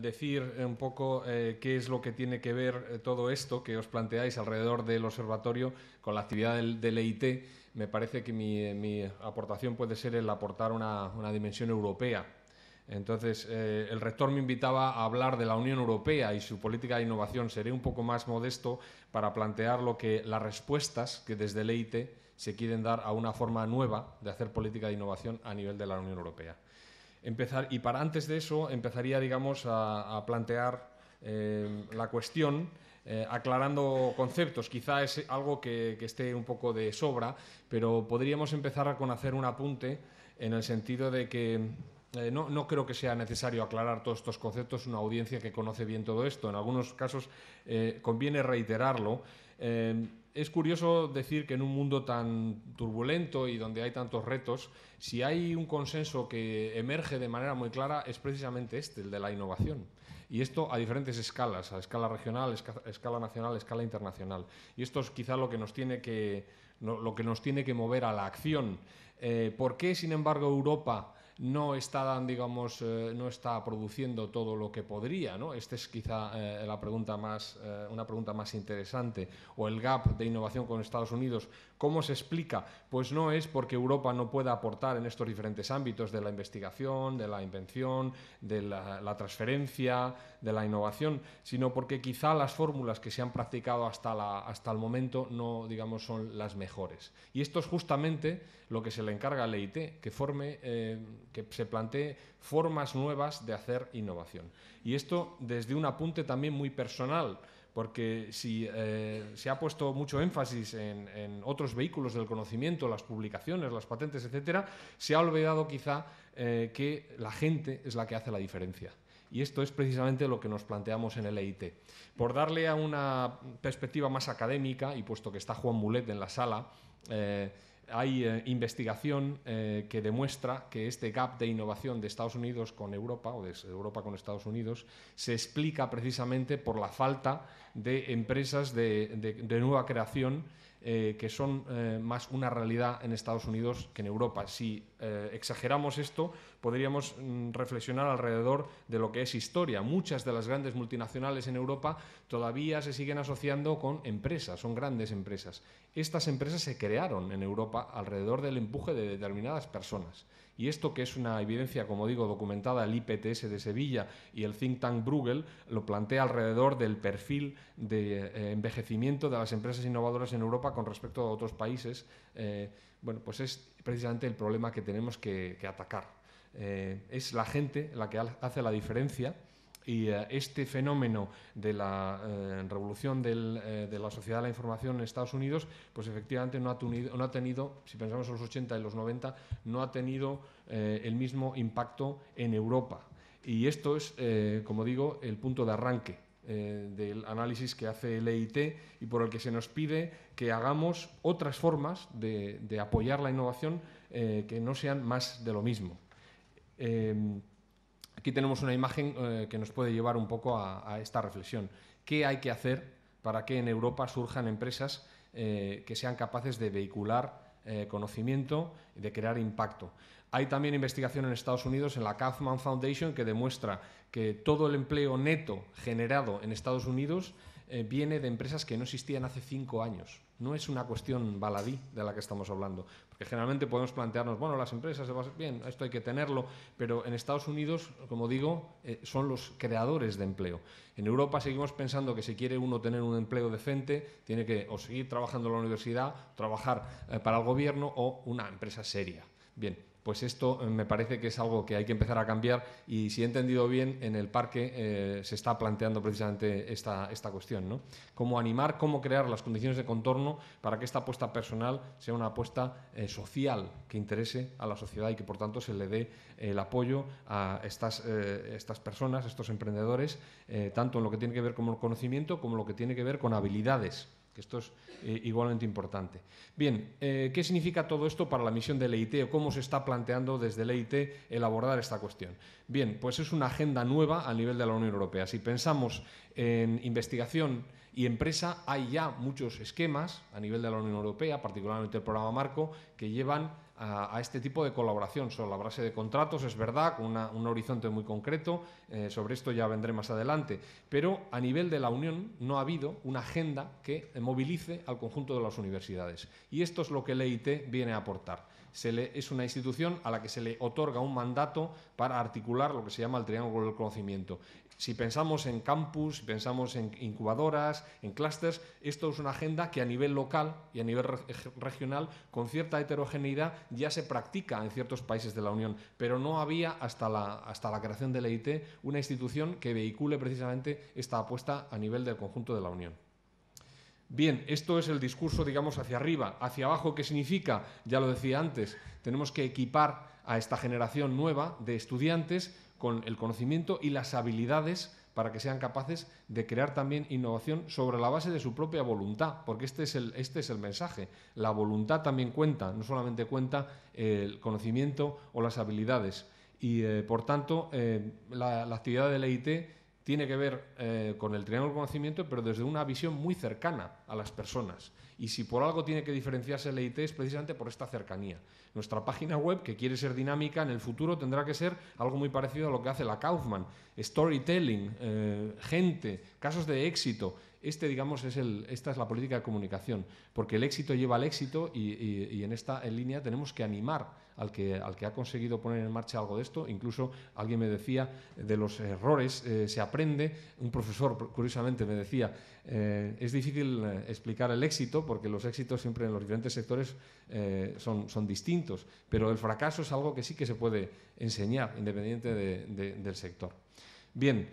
decir un poco qué es lo que tiene que ver todo esto que os planteáis alrededor del observatorio con la actividad del EIT. Me parece que mi aportación puede ser el aportar una dimensión europea. Entonces, el rector me invitaba a hablar de la Unión Europea y su política de innovación. Seré un poco más modesto para plantear las respuestas que desde el EIT se quieren dar a una forma nueva de hacer política de innovación a nivel de la Unión Europea. Antes de eso empezaría, digamos, a plantear la cuestión aclarando conceptos. Quizá es algo que esté un poco de sobra, pero podríamos empezar con hacer un apunte en el sentido de que no creo que sea necesario aclarar todos estos conceptos. Es una audiencia que conoce bien todo esto. En algunos casos conviene reiterarlo. Es curioso decir que en un mundo tan turbulento y donde hay tantos retos, si hay un consenso que emerge de manera muy clara es precisamente el de la innovación. Y esto a diferentes escalas, a escala regional, escala nacional, escala internacional. Y esto es quizá lo que nos tiene que mover a la acción. ¿Por qué, sin embargo, Europa no está, digamos, no está produciendo todo lo que podría, ¿no? Esta es quizá una pregunta más interesante. O el gap de innovación con Estados Unidos, ¿cómo se explica? Pues no es porque Europa no pueda aportar en estos diferentes ámbitos de la investigación, de la invención, de la transferencia, de la innovación, sino porque quizá las fórmulas que se han practicado hasta el momento no, digamos, son las mejores. Y esto es justamente lo que se le encarga al EIT, que se plantee formas nuevas de hacer innovación. Y esto desde un apunte también muy personal, porque si se ha puesto mucho énfasis en otros vehículos del conocimiento, las publicaciones, las patentes, etcétera, se ha olvidado quizá que la gente es la que hace la diferencia. Y esto es precisamente lo que nos planteamos en el EIT. Por darle a una perspectiva más académica, y puesto que está Juan Mulet en la sala, hay investigación que demuestra que este gap de innovación de Estados Unidos con Europa, o de Europa con Estados Unidos, se explica precisamente por la falta de empresas de nueva creación que son más una realidad en Estados Unidos que en Europa. Si exageramos esto, podríamos reflexionar alrededor de lo que es historia. Muchas de las grandes multinacionales en Europa todavía se siguen asociando con empresas, son grandes empresas. Estas empresas se crearon en Europa alrededor del empuje de determinadas personas. Y esto, que es una evidencia, como digo, documentada, el IPTS de Sevilla y el think tank Bruegel, lo plantea alrededor del perfil de envejecimiento de las empresas innovadoras en Europa con respecto a otros países. Bueno, pues es precisamente el problema que tenemos que atacar. Es la gente la que hace la diferencia. Y este fenómeno de la revolución de la sociedad de la información en Estados Unidos, pues efectivamente no ha tenido, si pensamos en los 80 y los 90, no ha tenido el mismo impacto en Europa. Y esto es, como digo, el punto de arranque del análisis que hace el EIT y por el que se nos pide que hagamos otras formas de apoyar la innovación que no sean más de lo mismo. Aquí tenemos una imagen que nos puede llevar un poco a esta reflexión. ¿Qué hay que hacer para que en Europa surjan empresas que sean capaces de vehicular conocimiento y de crear impacto? Hay también investigación en Estados Unidos, en la Kauffman Foundation, que demuestra que todo el empleo neto generado en Estados Unidos viene de empresas que no existían hace 5 años. No es una cuestión baladí de la que estamos hablando, porque generalmente podemos plantearnos, bueno, las empresas, bien, esto hay que tenerlo, pero en Estados Unidos, como digo, son los creadores de empleo. En Europa seguimos pensando que si quiere uno tener un empleo decente, tiene que o seguir trabajando en la universidad, trabajar para el gobierno o una empresa seria. Bien, pues esto me parece que es algo que hay que empezar a cambiar y, si he entendido bien, en el parque se está planteando precisamente esta cuestión, ¿no? Cómo animar, cómo crear las condiciones de contorno para que esta apuesta personal sea una apuesta social que interese a la sociedad y que, por tanto, se le dé el apoyo a estas personas, estos emprendedores, tanto en lo que tiene que ver con el conocimiento como en lo que tiene que ver con habilidades, que esto es igualmente importante. Bien, ¿qué significa todo esto para la misión del EIT o cómo se está planteando desde el EIT el abordar esta cuestión? Bien, pues es una agenda nueva a nivel de la Unión Europea. Si pensamos en investigación y empresa, hay ya muchos esquemas a nivel de la Unión Europea, particularmente el programa Marco, que llevan a este tipo de colaboración sobre la base de contratos, es verdad, con un horizonte muy concreto, sobre esto ya vendré más adelante, pero a nivel de la Unión no ha habido una agenda que movilice al conjunto de las universidades. Y esto es lo que el EIT viene a aportar. Es una institución a la que se le otorga un mandato para articular lo que se llama el triángulo del conocimiento. Si pensamos en campus, si pensamos en incubadoras, en clústeres, esto es una agenda que a nivel local y a nivel regional, con cierta heterogeneidad, ya se practica en ciertos países de la Unión, pero no había hasta la creación del EIT una institución que vehicule precisamente esta apuesta a nivel del conjunto de la Unión. Bien, esto es el discurso, digamos, hacia arriba. Hacia abajo, ¿qué significa? Ya lo decía antes, tenemos que equipar a esta generación nueva de estudiantes con el conocimiento y las habilidades para que sean capaces de crear también innovación sobre la base de su propia voluntad, porque este es el mensaje. La voluntad también cuenta, no solamente cuenta el conocimiento o las habilidades. Y, por tanto, la actividad del EIT tiene que ver con el triángulo del conocimiento, pero desde una visión muy cercana a las personas. Y si por algo tiene que diferenciarse el EIT es precisamente por esta cercanía. Nuestra página web, que quiere ser dinámica, en el futuro tendrá que ser algo muy parecido a lo que hace la Kaufman. Storytelling, gente, casos de éxito. Digamos, esta es la política de comunicación, porque el éxito lleva al éxito y en esta línea tenemos que animar al que ha conseguido poner en marcha algo de esto. Incluso alguien me decía, de los errores se aprende. Un profesor, curiosamente, me decía, es difícil explicar el éxito, porque los éxitos siempre en los diferentes sectores son distintos, pero el fracaso es algo que sí que se puede enseñar, independiente del sector. Bien,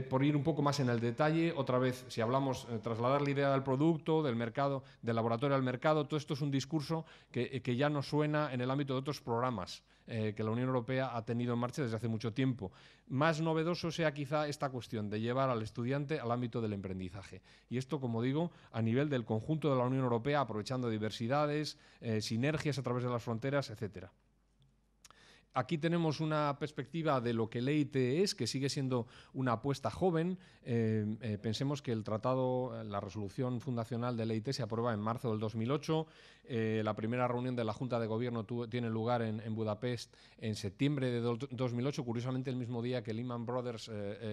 por ir un poco más en el detalle, otra vez, si hablamos, trasladar la idea del producto, del mercado, del laboratorio al mercado, todo esto es un discurso que ya nos suena en el ámbito de otros programas que la Unión Europea ha tenido en marcha desde hace mucho tiempo. Más novedoso sea quizá esta cuestión de llevar al estudiante al ámbito del emprendizaje. Y esto, como digo, a nivel del conjunto de la Unión Europea, aprovechando diversidades, sinergias a través de las fronteras, etcétera. Aquí tenemos una perspectiva de lo que el EIT es, que sigue siendo una apuesta joven. Pensemos que el tratado, la resolución fundacional del EIT se aprueba en marzo del 2008. La primera reunión de la Junta de Gobierno tiene lugar en Budapest en septiembre de 2008, curiosamente el mismo día que Lehman Brothers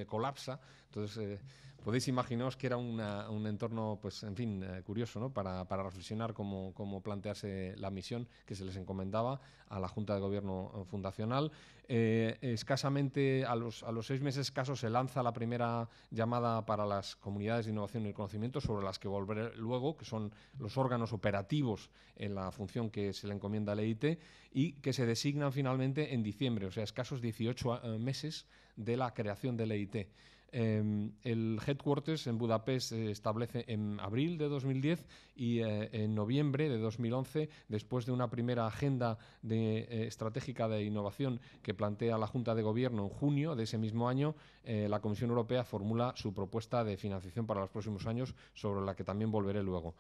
colapsa. Entonces, podéis imaginaros que era un entorno, pues, en fin, curioso, ¿no? para reflexionar cómo plantearse la misión que se les encomendaba a la Junta de Gobierno fundacional. Escasamente, a los 6 meses escasos, se lanza la primera llamada para las comunidades de innovación y conocimiento, sobre las que volveré luego, que son los órganos operativos en la función que se le encomienda al EIT, y que se designan finalmente en diciembre, o sea, escasos 18 meses de la creación del EIT. El headquarters en Budapest se establece en abril de 2010 y en noviembre de 2011, después de una primera agenda estratégica de innovación que plantea la Junta de Gobierno en junio de ese mismo año, la Comisión Europea formula su propuesta de financiación para los próximos años, sobre la que también volveré luego.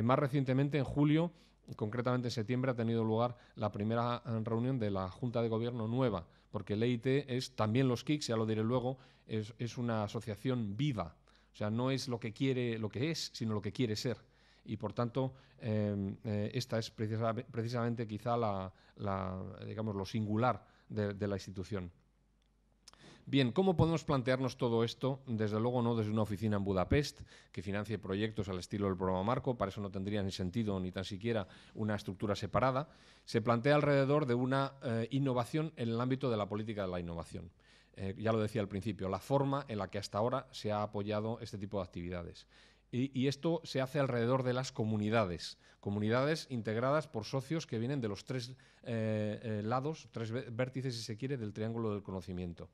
Más recientemente, en julio, concretamente en septiembre, ha tenido lugar la primera reunión de la Junta de Gobierno nueva, porque el EIT es también los KICs, ya lo diré luego, es una asociación viva. O sea, no es lo que es, sino lo que quiere ser. Y, por tanto, esta es precisamente quizá digamos, lo singular de la institución. Bien, ¿cómo podemos plantearnos todo esto? Desde luego no desde una oficina en Budapest que financie proyectos al estilo del programa Marco. Para eso no tendría ni sentido ni tan siquiera una estructura separada. Se plantea alrededor de una innovación en el ámbito de la política de la innovación. Ya lo decía al principio, la forma en la que hasta ahora se ha apoyado este tipo de actividades. Y esto se hace alrededor de las comunidades integradas por socios que vienen de los tres lados, tres vértices, si se quiere, del triángulo del conocimiento.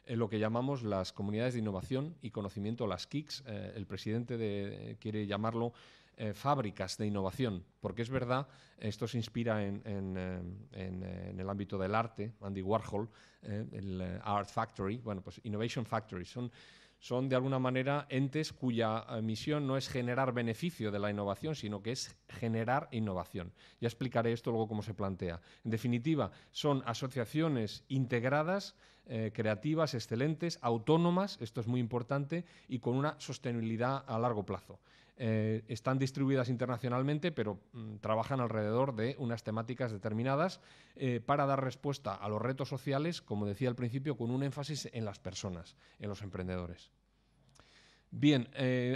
Lo que llamamos las comunidades de innovación y conocimiento, las KICs. El presidente quiere llamarlo fábricas de innovación, porque es verdad, esto se inspira en el ámbito del arte, Andy Warhol, el Art Factory, bueno, pues Innovation Factories, son de alguna manera entes cuya misión no es generar beneficio de la innovación, sino que es generar innovación. Ya explicaré esto luego cómo se plantea. En definitiva, son asociaciones integradas creativas, excelentes, autónomas, esto es muy importante, y con una sostenibilidad a largo plazo. Están distribuidas internacionalmente, pero trabajan alrededor de unas temáticas determinadas para dar respuesta a los retos sociales, como decía al principio, con un énfasis en las personas, en los emprendedores. Bien,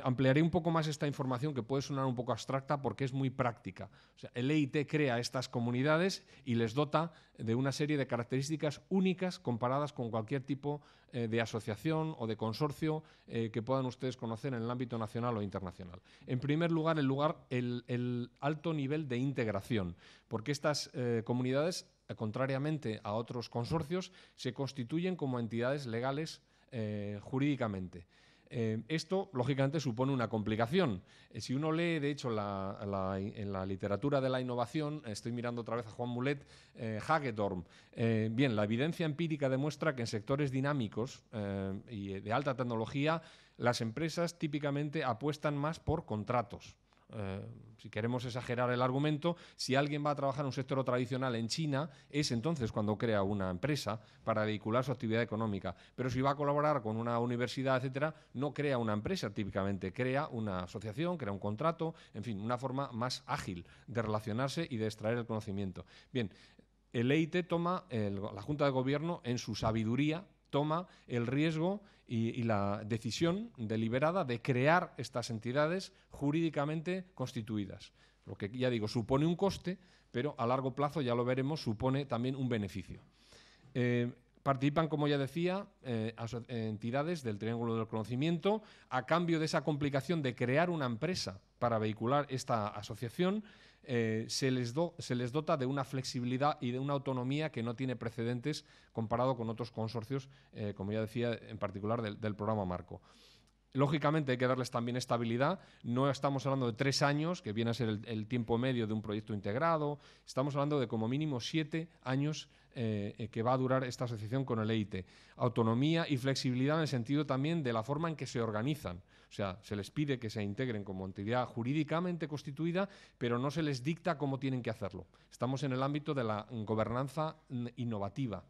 ampliaré un poco más esta información que puede sonar un poco abstracta porque es muy práctica. O sea, el EIT crea estas comunidades y les dota de una serie de características únicas comparadas con cualquier tipo de asociación o de consorcio que puedan ustedes conocer en el ámbito nacional o internacional. En primer lugar, el alto nivel de integración, porque estas comunidades, contrariamente a otros consorcios, se constituyen como entidades legales jurídicamente. Esto, lógicamente, supone una complicación. Si uno lee, de hecho, en la literatura de la innovación, estoy mirando otra vez a Juan Mulet, Hagedorn. Bien, la evidencia empírica demuestra que en sectores dinámicos y de alta tecnología, las empresas típicamente apuestan más por contratos. Si queremos exagerar el argumento, si alguien va a trabajar en un sector tradicional en China, es entonces cuando crea una empresa para vehicular su actividad económica. Pero si va a colaborar con una universidad, etcétera, no crea una empresa típicamente, crea una asociación, crea un contrato, en fin, una forma más ágil de relacionarse y de extraer el conocimiento. Bien, el EIT toma, la Junta de Gobierno, en su sabiduría, toma el riesgo y la decisión deliberada de crear estas entidades jurídicamente constituidas. Lo que, ya digo, supone un coste, pero a largo plazo, ya lo veremos, supone también un beneficio. Participan, como ya decía, entidades del Triángulo del Conocimiento. A cambio de esa complicación de crear una empresa para vehicular esta asociación, se les dota de una flexibilidad y de una autonomía que no tiene precedentes comparado con otros consorcios, como ya decía, en particular del programa Marco. Lógicamente hay que darles también estabilidad. No estamos hablando de 3 años, que viene a ser el tiempo medio de un proyecto integrado. Estamos hablando de como mínimo 7 años que va a durar esta asociación con el EIT. Autonomía y flexibilidad en el sentido también de la forma en que se organizan. O sea, se les pide que se integren como entidad jurídicamente constituida, pero no se les dicta cómo tienen que hacerlo. Estamos en el ámbito de la gobernanza innovativa.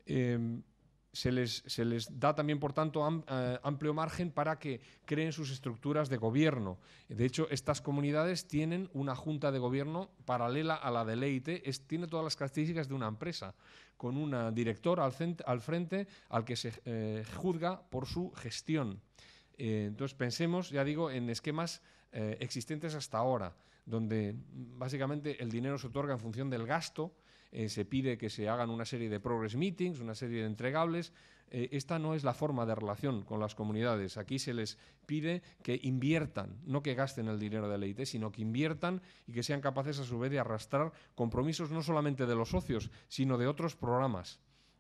Se les da también, por tanto, amplio margen para que creen sus estructuras de gobierno. De hecho, estas comunidades tienen una junta de gobierno paralela a la del EIT, tiene todas las características de una empresa, con un director al frente al que se juzga por su gestión. Entonces, pensemos, ya digo, en esquemas existentes hasta ahora, donde básicamente el dinero se otorga en función del gasto. Se pide que se hagan una serie de progress meetings, una serie de entregables. Esta no es la forma de relación con las comunidades. Aquí se les pide que inviertan, no que gasten el dinero del EIT, sino que inviertan y que sean capaces a su vez de arrastrar compromisos no solamente de los socios, sino de otros programas.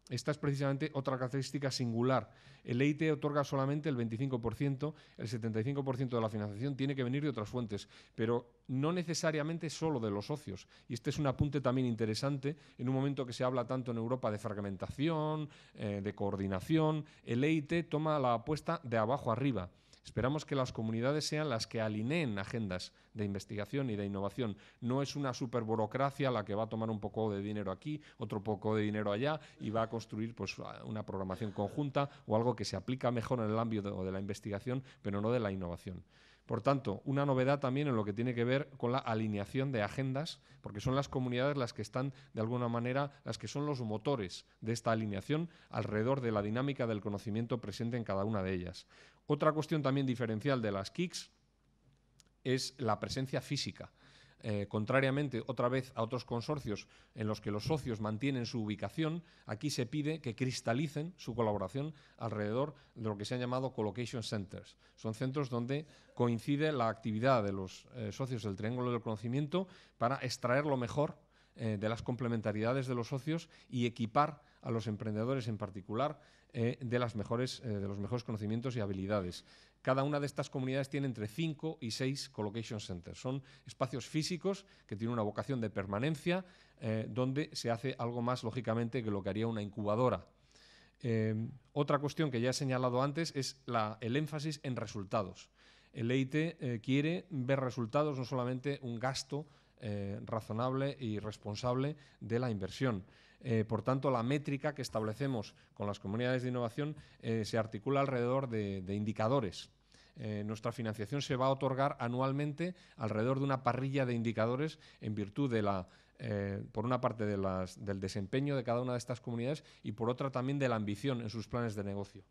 Esta es precisamente otra característica singular. El EIT otorga solamente el 25%, el 75% de la financiación tiene que venir de otras fuentes, pero no necesariamente solo de los socios. Y este es un apunte también interesante en un momento que se habla tanto en Europa de fragmentación, de coordinación. El EIT toma la apuesta de abajo arriba. Esperamos que las comunidades sean las que alineen agendas de investigación y de innovación. No es una superburocracia la que va a tomar un poco de dinero aquí, otro poco de dinero allá y va a construir pues, una programación conjunta o algo que se aplica mejor en el ámbito de la investigación, pero no de la innovación. Por tanto, una novedad también en lo que tiene que ver con la alineación de agendas, porque son las comunidades las que están, de alguna manera, las que son los motores de esta alineación alrededor de la dinámica del conocimiento presente en cada una de ellas. Otra cuestión también diferencial de las KICs es la presencia física. Contrariamente, otra vez, a otros consorcios en los que los socios mantienen su ubicación, aquí se pide que cristalicen su colaboración alrededor de lo que se han llamado Collocation Centers. Son centros donde coincide la actividad de los socios del Triángulo del Conocimiento para extraer lo mejor de las complementariedades de los socios y equipar a los emprendedores en particular de los mejores conocimientos y habilidades. Cada una de estas comunidades tiene entre 5 y 6 collocation centers. Son espacios físicos que tienen una vocación de permanencia, donde se hace algo más, lógicamente, que lo que haría una incubadora. Otra cuestión que ya he señalado antes es el énfasis en resultados. El EIT quiere ver resultados, no solamente un gasto razonable y responsable de la inversión. Por tanto, la métrica que establecemos con las comunidades de innovación se articula alrededor de indicadores. Nuestra financiación se va a otorgar anualmente alrededor de una parrilla de indicadores en virtud de por una parte del desempeño de cada una de estas comunidades y por otra también de la ambición en sus planes de negocio.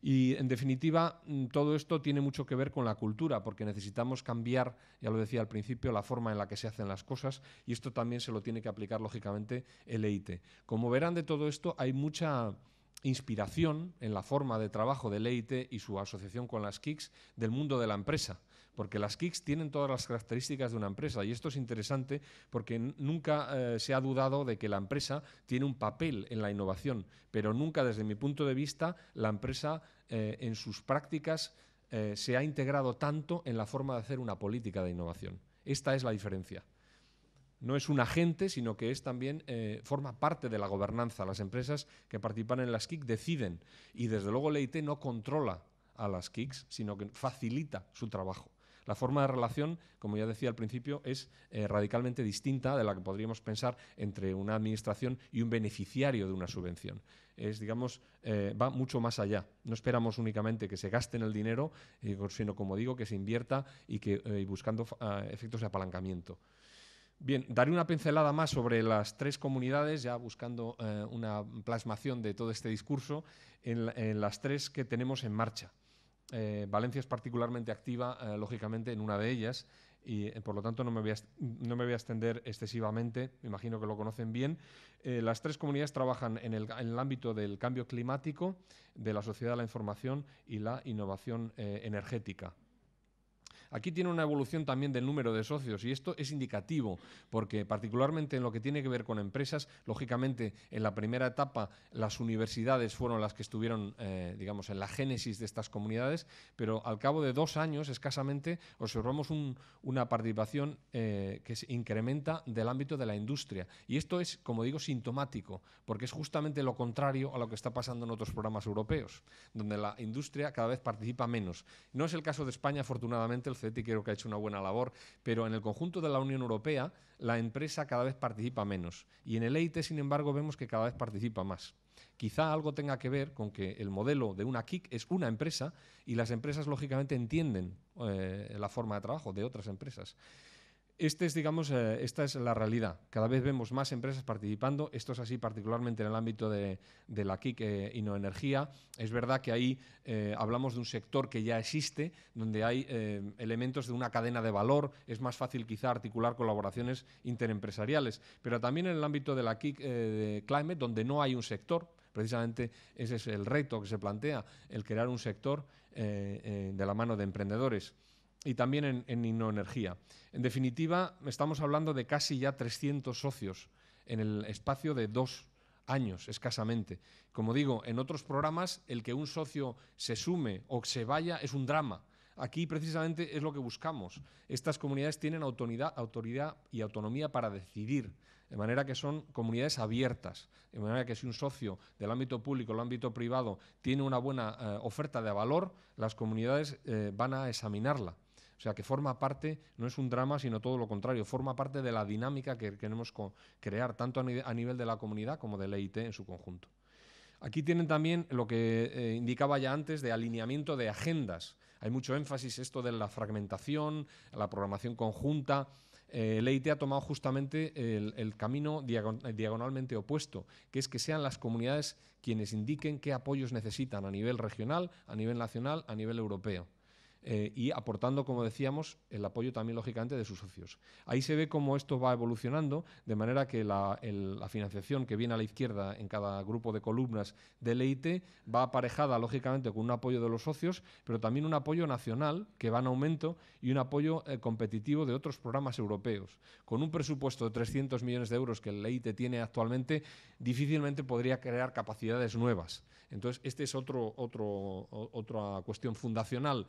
Y, en definitiva, todo esto tiene mucho que ver con la cultura, porque necesitamos cambiar, ya lo decía al principio, la forma en la que se hacen las cosas, y esto también se lo tiene que aplicar, lógicamente, el EIT. Como verán, de todo esto hay mucha inspiración en la forma de trabajo del EIT y su asociación con las KICs del mundo de la empresa, porque las KICs tienen todas las características de una empresa y esto es interesante porque nunca se ha dudado de que la empresa tiene un papel en la innovación, pero nunca, desde mi punto de vista, la empresa en sus prácticas se ha integrado tanto en la forma de hacer una política de innovación. Esta es la diferencia. No es un agente, sino que es también forma parte de la gobernanza. Las empresas que participan en las KIC deciden y, desde luego, el EIT no controla a las KICs, sino que facilita su trabajo. La forma de relación, como ya decía al principio, es radicalmente distinta de la que podríamos pensar entre una administración y un beneficiario de una subvención. Es, digamos, va mucho más allá. No esperamos únicamente que se gasten el dinero, sino, como digo, que se invierta y buscando efectos de apalancamiento. Bien, daré una pincelada más sobre las tres comunidades, ya buscando una plasmación de todo este discurso, en las tres que tenemos en marcha. Valencia es particularmente activa, lógicamente, en una de ellas y, por lo tanto, no me voy a extender excesivamente, me imagino que lo conocen bien. Las tres comunidades trabajan en el ámbito del cambio climático, de la sociedad de la información y la innovación energética. Aquí tiene una evolución también del número de socios y esto es indicativo porque, particularmente en lo que tiene que ver con empresas, lógicamente en la primera etapa las universidades fueron las que estuvieron, digamos, en la génesis de estas comunidades, pero al cabo de 2 años escasamente observamos una participación que se incrementa del ámbito de la industria y esto es, como digo, sintomático porque es justamente lo contrario a lo que está pasando en otros programas europeos, donde la industria cada vez participa menos. No es el caso de España, afortunadamente. El CETI creo que ha hecho una buena labor, pero en el conjunto de la Unión Europea la empresa cada vez participa menos y en el EIT, sin embargo, vemos que cada vez participa más. Quizá algo tenga que ver con que el modelo de una KIC es una empresa y las empresas, lógicamente, entienden la forma de trabajo de otras empresas. Esta es la realidad. Cada vez vemos más empresas participando. Esto es así particularmente en el ámbito de la KIC Innoenergía. Es verdad que ahí hablamos de un sector que ya existe, donde hay elementos de una cadena de valor. Es más fácil quizá articular colaboraciones interempresariales. Pero también en el ámbito de la KIC de Climate, donde no hay un sector. Precisamente ese es el reto que se plantea, el crear un sector de la mano de emprendedores. Y también en Innoenergía. En definitiva, estamos hablando de casi ya 300 socios en el espacio de 2 años, escasamente. Como digo, en otros programas, el que un socio se sume o se vaya es un drama. Aquí, precisamente, es lo que buscamos. Estas comunidades tienen autoridad y autonomía para decidir, de manera que son comunidades abiertas, de manera que si un socio del ámbito público o del ámbito privado tiene una buena oferta de valor, las comunidades van a examinarla. O sea, que forma parte, no es un drama, sino todo lo contrario, forma parte de la dinámica que queremos crear, tanto a nivel de la comunidad como del EIT en su conjunto. Aquí tienen también lo que indicaba ya antes de alineamiento de agendas. Hay mucho énfasis esto de la fragmentación, la programación conjunta. El EIT ha tomado justamente el camino diagonalmente opuesto, que es que sean las comunidades quienes indiquen qué apoyos necesitan a nivel regional, a nivel nacional, a nivel europeo. Y aportando, como decíamos, el apoyo también, lógicamente, de sus socios. Ahí se ve cómo esto va evolucionando, de manera que la financiación que viene a la izquierda en cada grupo de columnas del EIT va aparejada, lógicamente, con un apoyo de los socios, pero también un apoyo nacional, que va en aumento, y un apoyo competitivo de otros programas europeos. Con un presupuesto de 300 millones de euros que el EIT tiene actualmente, difícilmente podría crear capacidades nuevas. Entonces, esta es otra cuestión fundacional,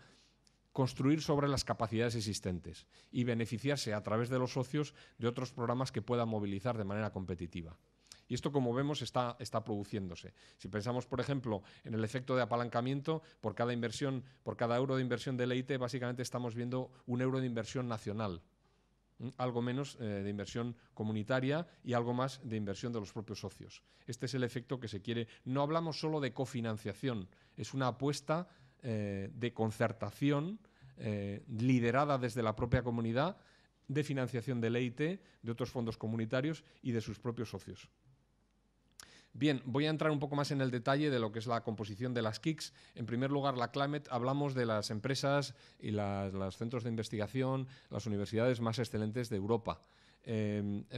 construir sobre las capacidades existentes y beneficiarse a través de los socios de otros programas que puedan movilizar de manera competitiva. Y esto, como vemos, está produciéndose. Si pensamos, por ejemplo, en el efecto de apalancamiento, por cada euro de inversión del EIT, básicamente estamos viendo 1 euro de inversión nacional. algo menos de inversión comunitaria y algo más de inversión de los propios socios. Este es el efecto que se quiere. No hablamos solo de cofinanciación, es una apuesta de concertación liderada desde la propia comunidad, de financiación del EIT, de otros fondos comunitarios y de sus propios socios. Bien, voy a entrar un poco más en el detalle de lo que es la composición de las KICs. En primer lugar, la Climate, hablamos de las empresas y los centros de investigación, las universidades más excelentes de Europa.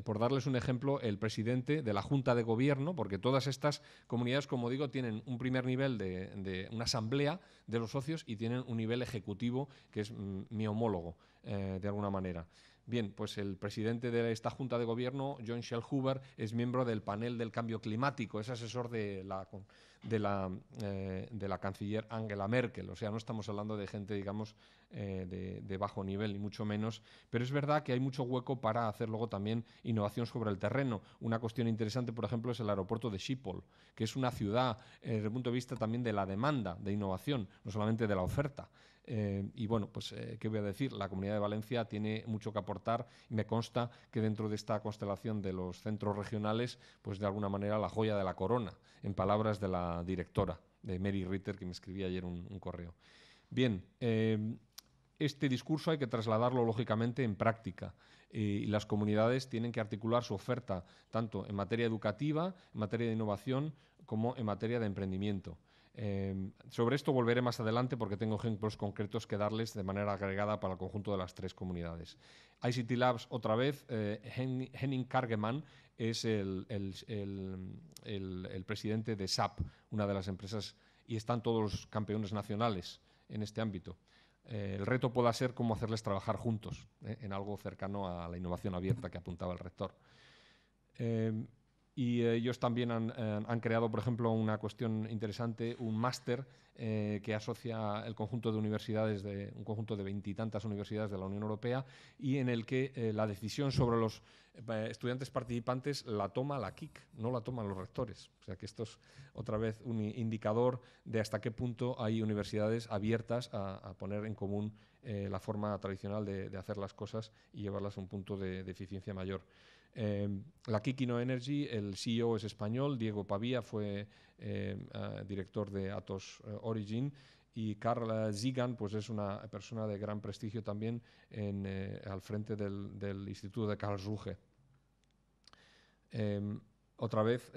Por darles un ejemplo, el presidente de la Junta de Gobierno, porque todas estas comunidades, como digo, tienen un primer nivel de una asamblea de los socios y tienen un nivel ejecutivo que es mi homólogo, de alguna manera. Bien, pues el presidente de esta Junta de Gobierno, John Schellhuber, es miembro del panel del cambio climático, es asesor de la canciller Angela Merkel. O sea, no estamos hablando de gente, digamos, de bajo nivel, ni mucho menos, pero es verdad que hay mucho hueco para hacer luego también innovación sobre el terreno. Una cuestión interesante, por ejemplo, es el aeropuerto de Schiphol, que es una ciudad desde el punto de vista también de la demanda de innovación, no solamente de la oferta. Y bueno, pues, ¿qué voy a decir? La Comunidad de Valencia tiene mucho que aportar y me consta que dentro de esta constelación de los centros regionales, pues de alguna manera la joya de la corona, en palabras de la directora, de Mary Ritter, que me escribía ayer un correo. Bien, este discurso hay que trasladarlo lógicamente en práctica y las comunidades tienen que articular su oferta tanto en materia educativa, en materia de innovación, como en materia de emprendimiento. Sobre esto volveré más adelante porque tengo ejemplos concretos que darles de manera agregada para el conjunto de las tres comunidades. ICT Labs, otra vez, Henning Kargeman es el presidente de SAP, una de las empresas, y están todos los campeones nacionales en este ámbito. El reto pueda ser cómo hacerles trabajar juntos en algo cercano a la innovación abierta que apuntaba el rector. Y ellos también han creado, por ejemplo, una cuestión interesante, un máster que asocia el conjunto de universidades, un conjunto de 20 y tantas universidades de la Unión Europea, y en el que la decisión sobre los estudiantes participantes la toma la KIC, no la toman los rectores. O sea que esto es otra vez un indicador de hasta qué punto hay universidades abiertas a poner en común la forma tradicional de hacer las cosas y llevarlas a un punto de eficiencia mayor. La KIC InnoEnergy, el CEO es español, Diego Pavía fue director de Atos Origin, y Carl Zigan pues es una persona de gran prestigio también al frente del Instituto de Karlsruhe. Otra vez,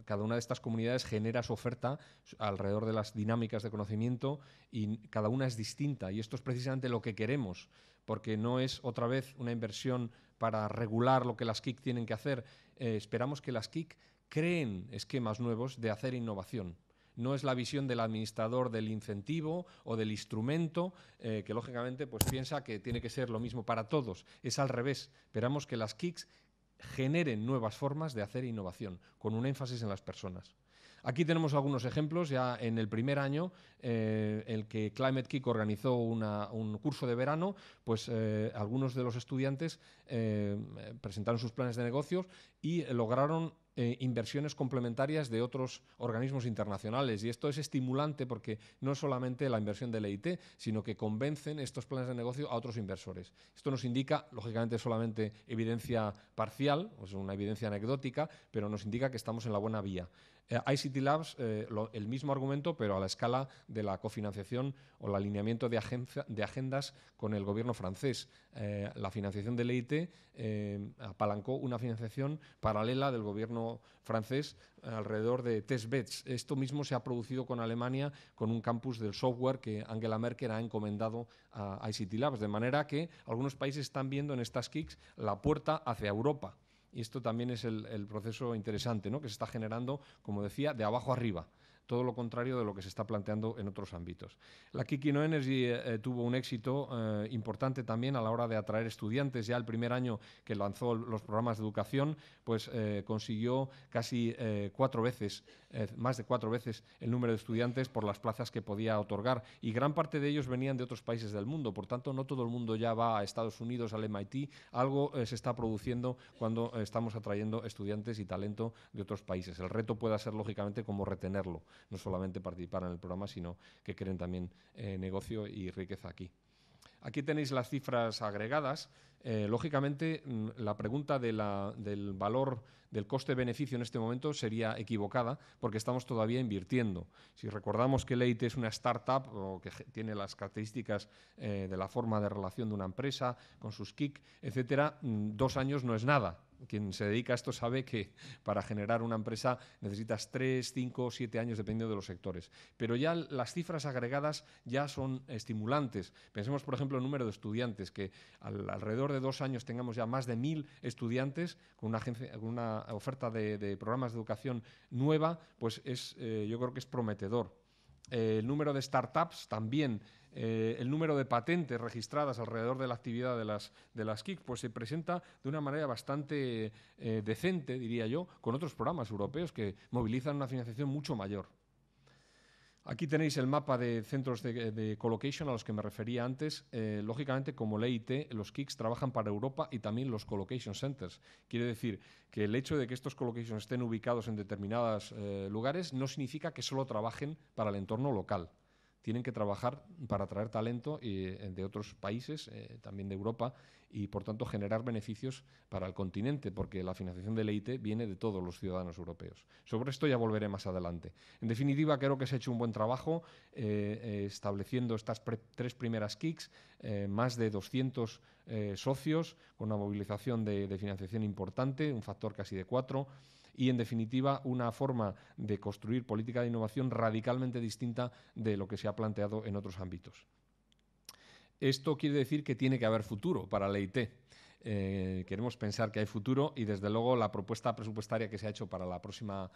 cada una de estas comunidades genera su oferta alrededor de las dinámicas de conocimiento y cada una es distinta, y esto es precisamente lo que queremos, porque no es otra vez una inversión para regular lo que las KIC tienen que hacer. Esperamos que las KIC creen esquemas nuevos de hacer innovación. No es la visión del administrador del incentivo o del instrumento que lógicamente pues piensa que tiene que ser lo mismo para todos. Es al revés. Esperamos que las KICs generen nuevas formas de hacer innovación, con un énfasis en las personas. Aquí tenemos algunos ejemplos. Ya en el primer año, el que Climate KIC organizó un curso de verano, pues algunos de los estudiantes presentaron sus planes de negocios y lograron inversiones complementarias de otros organismos internacionales. Y esto es estimulante porque no es solamente la inversión del EIT, sino que convencen estos planes de negocio a otros inversores. Esto nos indica, lógicamente, solamente evidencia parcial, o sea, una evidencia anecdótica, pero nos indica que estamos en la buena vía. ICT Labs, el mismo argumento, pero a la escala de la cofinanciación o el alineamiento de agendas con el gobierno francés. La financiación del EIT apalancó una financiación paralela del gobierno francés alrededor de testbeds. Esto mismo se ha producido con Alemania, con un campus del software que Angela Merkel ha encomendado a ICT Labs, de manera que algunos países están viendo en estas KICs la puerta hacia Europa. Y esto también es el proceso interesante, ¿no?, que se está generando, como decía, de abajo arriba. Todo lo contrario de lo que se está planteando en otros ámbitos. La KIC InnoEnergy tuvo un éxito importante también a la hora de atraer estudiantes. Ya el primer año que lanzó los programas de educación, pues consiguió casi 4 veces, más de 4 veces el número de estudiantes por las plazas que podía otorgar. Y gran parte de ellos venían de otros países del mundo. Por tanto, no todo el mundo ya va a Estados Unidos, al MIT. Algo se está produciendo cuando estamos atrayendo estudiantes y talento de otros países. El reto puede ser, lógicamente, cómo retenerlo. No solamente participar en el programa, sino que creen también negocio y riqueza aquí. Aquí tenéis las cifras agregadas. Lógicamente, la pregunta del valor del coste-beneficio en este momento sería equivocada porque estamos todavía invirtiendo. Si recordamos que Leite es una startup o que tiene las características de la forma de relación de una empresa con sus KIC, etcétera, 2 años no es nada. Quien se dedica a esto sabe que para generar una empresa necesitas 3, 5, 7 años dependiendo de los sectores. Pero ya las cifras agregadas ya son estimulantes. Pensemos, por ejemplo, en el número de estudiantes, que alrededor de 2 años tengamos ya más de 1000 estudiantes con una oferta de programas de educación nueva, pues yo creo que es prometedor. El número de startups también, el número de patentes registradas alrededor de la actividad de las KIC, pues se presenta de una manera bastante decente, diría yo, con otros programas europeos que movilizan una financiación mucho mayor. Aquí tenéis el mapa de centros de colocation a los que me refería antes. Lógicamente, como LEIT, los KICs trabajan para Europa y también los colocation centers. Quiere decir que el hecho de que estos colocations estén ubicados en determinados lugares no significa que solo trabajen para el entorno local. Tienen que trabajar para atraer talento de otros países, también de Europa, y por tanto generar beneficios para el continente, porque la financiación del EIT viene de todos los ciudadanos europeos. Sobre esto ya volveré más adelante. En definitiva, creo que se ha hecho un buen trabajo estableciendo estas 3 primeras KICs, más de 200 socios, con una movilización de financiación importante, un factor casi de 4, y, en definitiva, una forma de construir política de innovación radicalmente distinta de lo que se ha planteado en otros ámbitos. Esto quiere decir que tiene que haber futuro para la EIT. Queremos pensar que hay futuro y, desde luego, la propuesta presupuestaria que se ha hecho para las próximas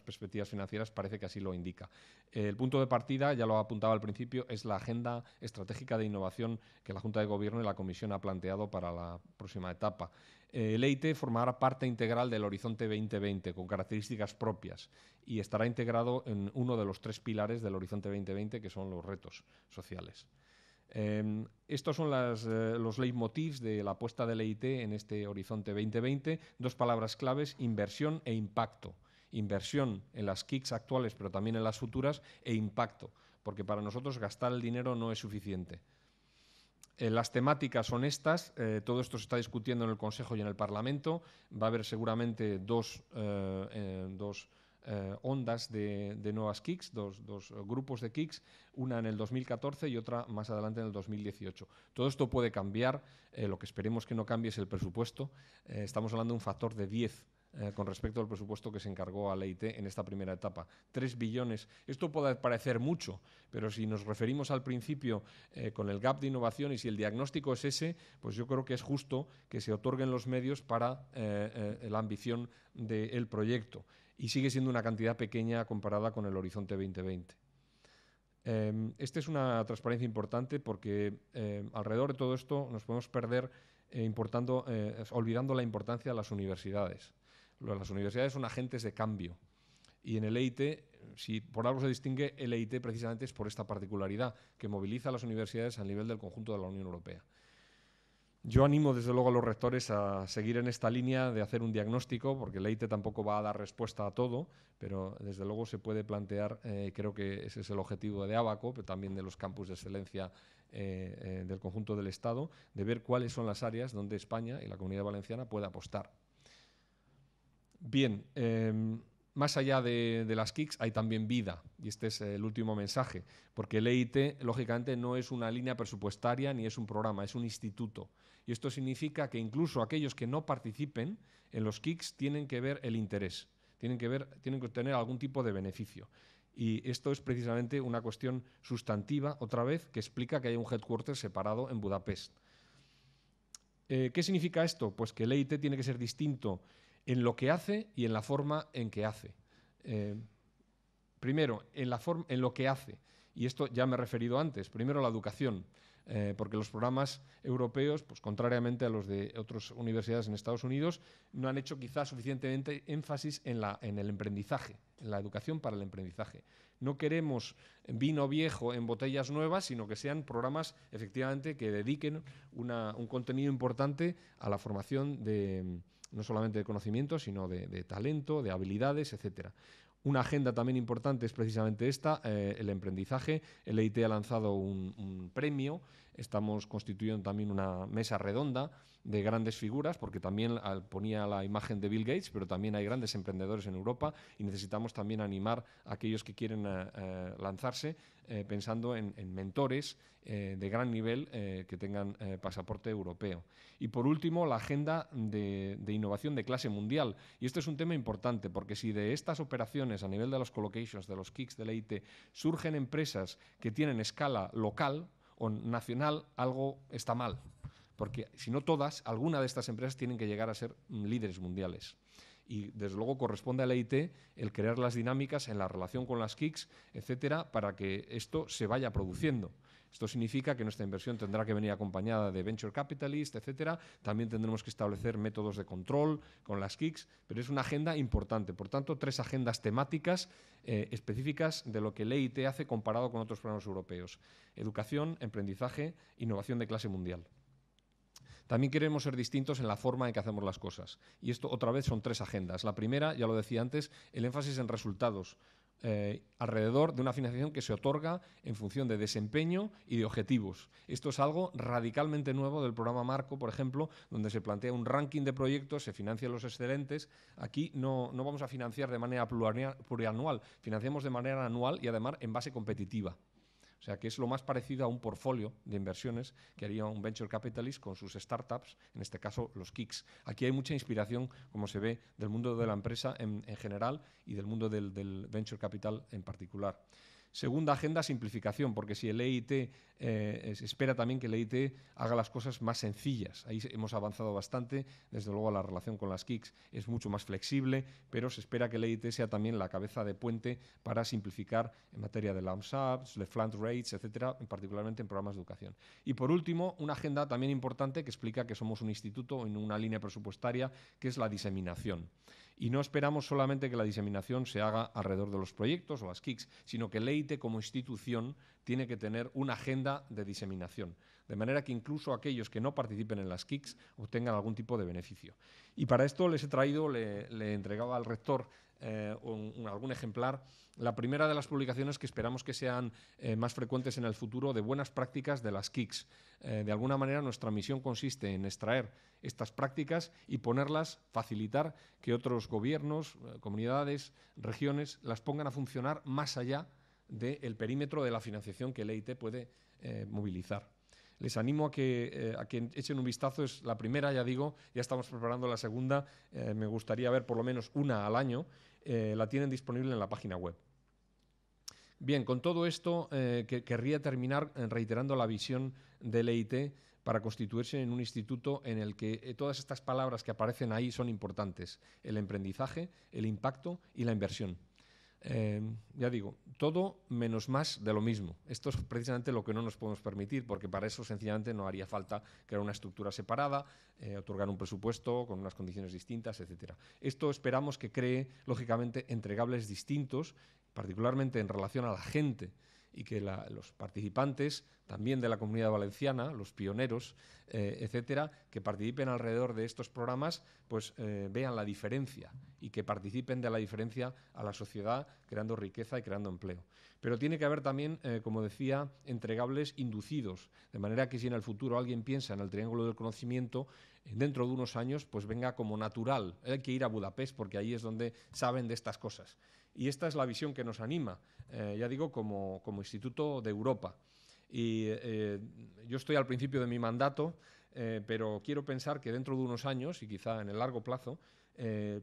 perspectivas financieras parece que así lo indica. El punto de partida, ya lo apuntaba al principio, es la Agenda Estratégica de Innovación que la Junta de Gobierno y la Comisión ha planteado para la próxima etapa. El EIT formará parte integral del Horizonte 2020 con características propias y estará integrado en uno de los 3 pilares del Horizonte 2020, que son los retos sociales. Estos son los leitmotivs de la apuesta del EIT en este Horizonte 2020. 2 palabras claves: inversión e impacto. Inversión en las KICs actuales, pero también en las futuras, e impacto, porque para nosotros gastar el dinero no es suficiente. Las temáticas son estas, todo esto se está discutiendo en el Consejo y en el Parlamento. Va a haber seguramente dos ondas de nuevas KICs, dos grupos de KICs, una en el 2014 y otra más adelante en el 2018. Todo esto puede cambiar, lo que esperemos que no cambie es el presupuesto. Estamos hablando de un factor de 10 con respecto al presupuesto que se encargó a la EIT en esta primera etapa. 3 billones. Esto puede parecer mucho, pero si nos referimos al principio con el gap de innovación y si el diagnóstico es ese, pues yo creo que es justo que se otorguen los medios para la ambición del proyecto. Y sigue siendo una cantidad pequeña comparada con el Horizonte 2020. Esta es una transparencia importante porque alrededor de todo esto nos podemos perder olvidando la importancia de las universidades. Las universidades son agentes de cambio y en el EIT, si por algo se distingue el EIT, precisamente es por esta particularidad que moviliza a las universidades a nivel del conjunto de la Unión Europea. Yo animo desde luego a los rectores a seguir en esta línea de hacer un diagnóstico, porque el EIT tampoco va a dar respuesta a todo, pero desde luego se puede plantear, creo que ese es el objetivo de Abaco, pero también de los campus de excelencia del conjunto del Estado, de ver cuáles son las áreas donde España y la Comunidad Valenciana puede apostar. Bien, más allá de las KICs hay también vida, y este es el último mensaje, porque el EIT, lógicamente, no es una línea presupuestaria ni es un programa, es un instituto. Y esto significa que incluso aquellos que no participen en los KICs tienen que ver el interés, tienen que tener algún tipo de beneficio. Y esto es precisamente una cuestión sustantiva, otra vez, que explica que hay un headquarter separado en Budapest. ¿Qué significa esto? Pues que el EIT tiene que ser distinto en lo que hace y en la forma en que hace. Primero, en lo que hace, y esto ya me he referido antes, primero la educación, porque los programas europeos, pues contrariamente a los de otras universidades en Estados Unidos, no han hecho quizás suficientemente énfasis en el emprendizaje, en la educación para el emprendizaje. No queremos vino viejo en botellas nuevas, sino que sean programas efectivamente que dediquen un contenido importante a la formación no solamente de conocimientos, sino de talento, de habilidades, etcétera. Una agenda también importante es precisamente esta, el emprendizaje. El EIT ha lanzado un premio, estamos constituyendo también una mesa redonda de grandes figuras, porque también ponía la imagen de Bill Gates, pero también hay grandes emprendedores en Europa y necesitamos también animar a aquellos que quieren lanzarse pensando en mentores de gran nivel que tengan pasaporte europeo. Y por último, la agenda de innovación de clase mundial. Y este es un tema importante, porque si de estas operaciones a nivel de los collocations, de los KICs, del EIT, surgen empresas que tienen escala local o nacional, algo está mal. Porque si no todas, alguna de estas empresas tienen que llegar a ser líderes mundiales. Y desde luego corresponde al EIT el crear las dinámicas en la relación con las KICs, etcétera, para que esto se vaya produciendo. Esto significa que nuestra inversión tendrá que venir acompañada de venture capitalist, etcétera. También tendremos que establecer métodos de control con las KICs, pero es una agenda importante. Por tanto, 3 agendas temáticas específicas de lo que el EIT hace comparado con otros programas europeos: educación, emprendizaje, innovación de clase mundial. También queremos ser distintos en la forma en que hacemos las cosas. Y esto, otra vez, son 3 agendas. La primera, ya lo decía antes, el énfasis en resultados, alrededor de una financiación que se otorga en función de desempeño y de objetivos. Esto es algo radicalmente nuevo del programa Marco, por ejemplo, donde se plantea un ranking de proyectos, se financian los excelentes. Aquí no vamos a financiar de manera plurianual, financiamos de manera anual y además en base competitiva. O sea, que es lo más parecido a un portfolio de inversiones que haría un venture capitalist con sus startups, en este caso los KICs. Aquí hay mucha inspiración, como se ve, del mundo de la empresa en general y del mundo del venture capital en particular. Segunda agenda, simplificación, porque si el EIT se espera también que el EIT haga las cosas más sencillas. Ahí hemos avanzado bastante, desde luego la relación con las KICs es mucho más flexible, pero se espera que el EIT sea también la cabeza de puente para simplificar en materia de lump sums, de flat rates, etcétera, particularmente en programas de educación. Y por último, una agenda también importante que explica que somos un instituto en una línea presupuestaria, que es la diseminación. Y no esperamos solamente que la diseminación se haga alrededor de los proyectos o las KICs, sino que el EIT como institución tiene que tener una agenda de diseminación, de manera que incluso aquellos que no participen en las KICs obtengan algún tipo de beneficio. Y para esto les he traído, le entregaba al rector algún ejemplar, la primera de las publicaciones que esperamos que sean más frecuentes en el futuro de buenas prácticas de las KICs. De alguna manera nuestra misión consiste en extraer estas prácticas y ponerlas, facilitar que otros gobiernos, comunidades, regiones las pongan a funcionar más allá del perímetro de la financiación que el EIT puede movilizar. Les animo a que echen un vistazo. Es la primera, ya digo, ya estamos preparando la segunda. Me gustaría ver por lo menos una al año. La tienen disponible en la página web. Bien, con todo esto querría terminar reiterando la visión del EIT para constituirse en un instituto en el que todas estas palabras que aparecen ahí son importantes: el emprendizaje, el impacto y la inversión. Ya digo, todo menos más de lo mismo. Esto es precisamente lo que no nos podemos permitir, porque para eso sencillamente no haría falta crear una estructura separada, otorgar un presupuesto con unas condiciones distintas, etcétera. Esto esperamos que cree, lógicamente, entregables distintos, particularmente en relación a la gente, y que los participantes, también de la Comunidad Valenciana, los pioneros, etcétera, que participen alrededor de estos programas, pues vean la diferencia y que participen de la diferencia a la sociedad, creando riqueza y creando empleo. Pero tiene que haber también, como decía, entregables inducidos, de manera que si en el futuro alguien piensa en el triángulo del conocimiento, dentro de unos años pues venga como natural. Hay que ir a Budapest porque ahí es donde saben de estas cosas. Y esta es la visión que nos anima, ya digo, como Instituto de Europa. Y yo estoy al principio de mi mandato, pero quiero pensar que dentro de unos años, y quizá en el largo plazo,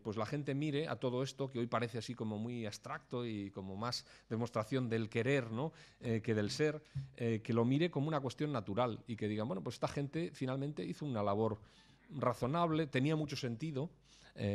pues la gente mire a todo esto que hoy parece así como muy abstracto y como más demostración del querer, ¿no? Que del ser, que lo mire como una cuestión natural y que digan, bueno, pues esta gente finalmente hizo una labor razonable, tenía mucho sentido,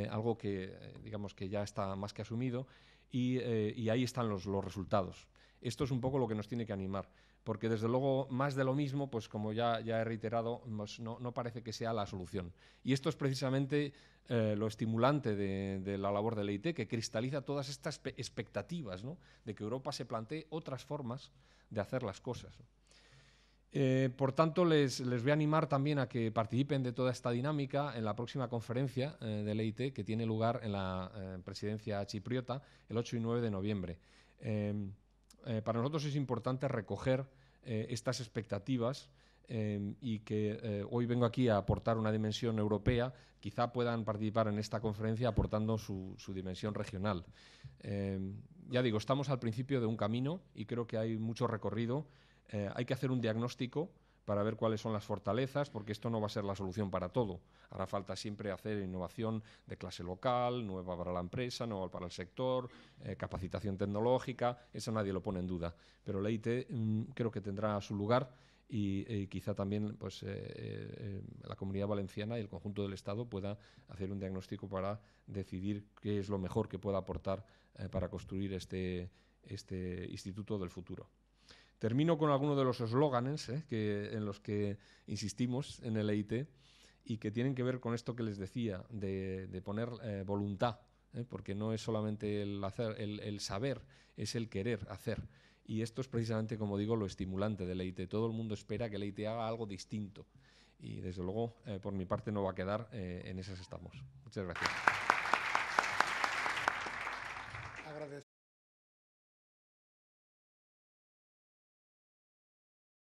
algo que digamos que ya está más que asumido, y ahí están los resultados. Esto es un poco lo que nos tiene que animar, porque desde luego más de lo mismo, pues como ya he reiterado, pues no parece que sea la solución. Y esto es precisamente lo estimulante de la labor del EIT, que cristaliza todas estas expectativas, ¿no? De que Europa se plantee otras formas de hacer las cosas. Por tanto, les voy a animar también a que participen de toda esta dinámica en la próxima conferencia del EIT, que tiene lugar en la presidencia chipriota el 8 y 9 de noviembre. Para nosotros es importante recoger estas expectativas y que hoy vengo aquí a aportar una dimensión europea. Quizá puedan participar en esta conferencia aportando su dimensión regional. Ya digo, estamos al principio de un camino y creo que hay mucho recorrido. Hay que hacer un diagnóstico para ver cuáles son las fortalezas, porque esto no va a ser la solución para todo. Hará falta siempre hacer innovación de clase local, nueva para la empresa, nueva para el sector, capacitación tecnológica, eso nadie lo pone en duda. Pero la IT creo que tendrá su lugar y quizá también pues, la Comunidad Valenciana y el conjunto del Estado pueda hacer un diagnóstico para decidir qué es lo mejor que pueda aportar para construir este instituto del futuro. Termino con algunos de los eslóganes en los que insistimos en el EIT y que tienen que ver con esto que les decía, de poner voluntad, porque no es solamente el saber, es el querer hacer. Y esto es precisamente, como digo, lo estimulante del EIT. Todo el mundo espera que el EIT haga algo distinto. Y desde luego, por mi parte, no va a quedar, en esas estamos. Muchas gracias.